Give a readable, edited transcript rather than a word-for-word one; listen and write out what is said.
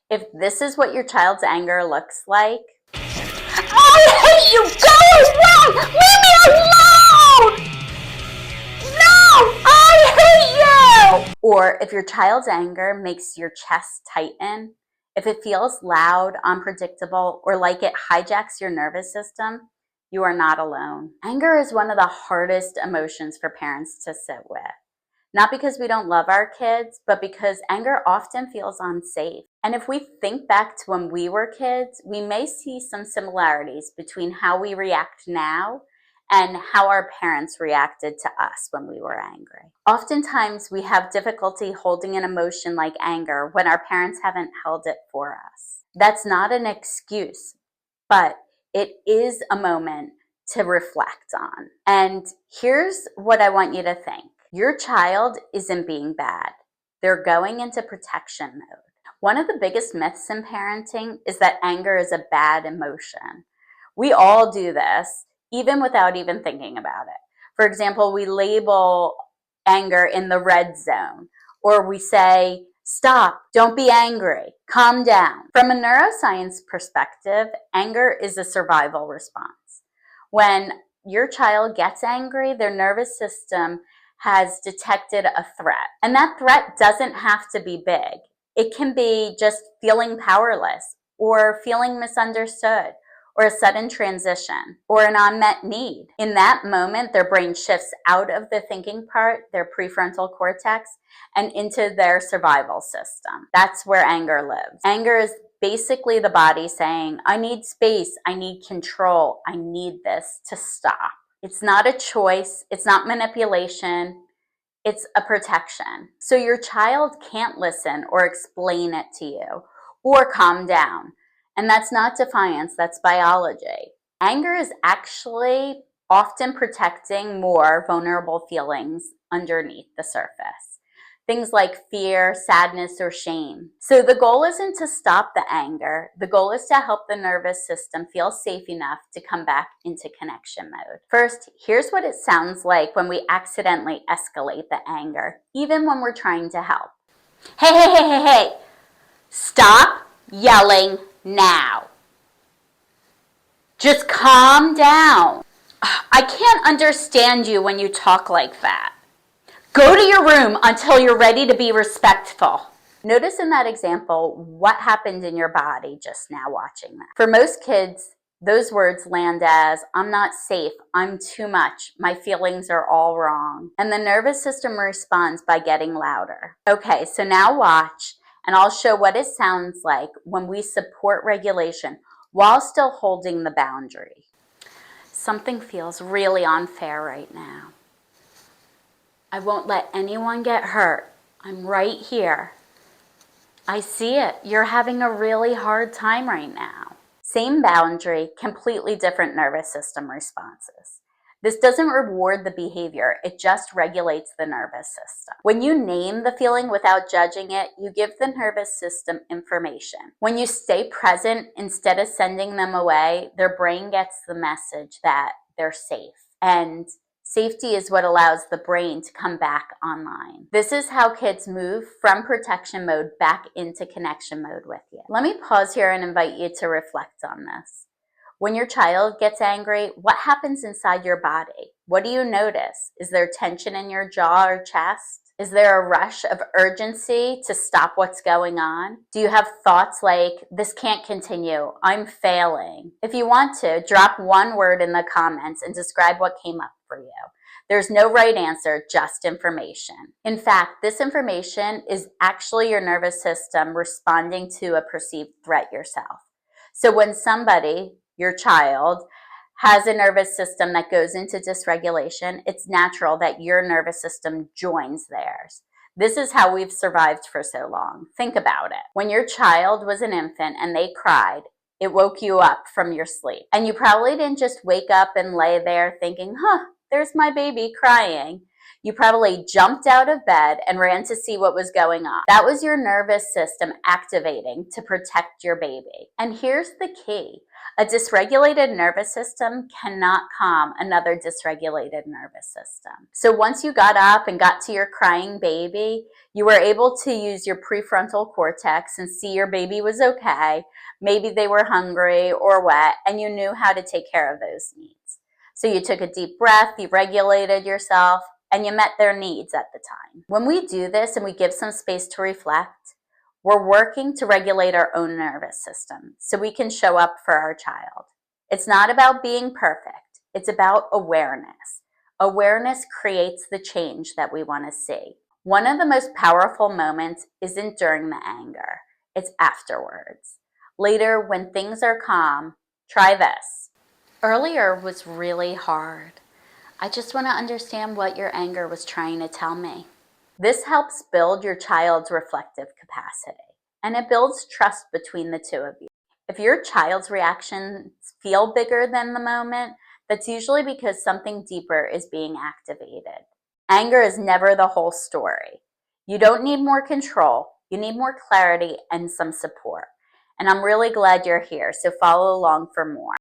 If this is what your child's anger looks like, I hate you! Go away! Leave me alone! No! I hate you! Or if your child's anger makes your chest tighten, if it feels loud, unpredictable, or like it hijacks your nervous system, you are not alone. Anger is one of the hardest emotions for parents to sit with. Not because we don't love our kids, but because anger often feels unsafe. And if we think back to when we were kids, we may see some similarities between how we react now and how our parents reacted to us when we were angry. Oftentimes, we have difficulty holding an emotion like anger when our parents haven't held it for us. That's not an excuse, but it is a moment to reflect on. And here's what I want you to think. Your child isn't being bad. They're going into protection mode. One of the biggest myths in parenting is that anger is a bad emotion. We all do this, even without even thinking about it. For example, we label anger in the red zone, or we say, stop, don't be angry, calm down. From a neuroscience perspective, anger is a survival response. When your child gets angry, their nervous system has detected a threat. And that threat doesn't have to be big. It can be just feeling powerless, or feeling misunderstood, or a sudden transition, or an unmet need. In that moment, their brain shifts out of the thinking part, their prefrontal cortex, and into their survival system. That's where anger lives. Anger is basically the body saying, I need space, I need control, I need this to stop. It's not a choice, it's not manipulation, it's a protection. So your child can't listen or explain it to you or calm down. And that's not defiance, that's biology. Anger is actually often protecting more vulnerable feelings underneath the surface. Things like fear, sadness, or shame. So the goal isn't to stop the anger. The goal is to help the nervous system feel safe enough to come back into connection mode. First, here's what it sounds like when we accidentally escalate the anger, even when we're trying to help. Hey, hey, hey, hey, hey! Stop yelling now. Just calm down. I can't understand you when you talk like that. Go to your room until you're ready to be respectful. Notice in that example what happened in your body just now watching that. For most kids, those words land as, I'm not safe, I'm too much, my feelings are all wrong. And the nervous system responds by getting louder. Okay, so now watch, and I'll show what it sounds like when we support regulation while still holding the boundary. Something feels really unfair right now. I won't let anyone get hurt. I'm right here. I see it. You're having a really hard time right now. Same boundary, completely different nervous system responses. This doesn't reward the behavior, it just regulates the nervous system. When you name the feeling without judging it, you give the nervous system information. When you stay present instead of sending them away, their brain gets the message that they're safe. And safety is what allows the brain to come back online. This is how kids move from protection mode back into connection mode with you. Let me pause here and invite you to reflect on this. When your child gets angry, what happens inside your body? What do you notice? Is there tension in your jaw or chest? Is there a rush of urgency to stop what's going on? Do you have thoughts like, this can't continue, I'm failing? If you want to, drop one word in the comments and describe what came up for you. There's no right answer, just information. In fact, this information is actually your nervous system responding to a perceived threat yourself. So when somebody, your child, has a nervous system that goes into dysregulation, it's natural that your nervous system joins theirs. This is how we've survived for so long. Think about it. When your child was an infant and they cried, it woke you up from your sleep. And you probably didn't just wake up and lay there thinking, there's my baby crying. You probably jumped out of bed and ran to see what was going on. That was your nervous system activating to protect your baby. And here's the key. A dysregulated nervous system cannot calm another dysregulated nervous system. So once you got up and got to your crying baby, you were able to use your prefrontal cortex and see your baby was okay. Maybe they were hungry or wet, and you knew how to take care of those needs. So you took a deep breath, you regulated yourself, and you met their needs at the time. When we do this and we give some space to reflect, we're working to regulate our own nervous system so we can show up for our child. It's not about being perfect. It's about awareness. Awareness creates the change that we want to see. One of the most powerful moments isn't during the anger. It's afterwards. Later, when things are calm, try this. Earlier was really hard. I just want to understand what your anger was trying to tell me. This helps build your child's reflective capacity, and it builds trust between the two of you. If your child's reactions feel bigger than the moment, that's usually because something deeper is being activated. Anger is never the whole story. You don't need more control. You need more clarity and some support. And I'm really glad you're here, so follow along for more.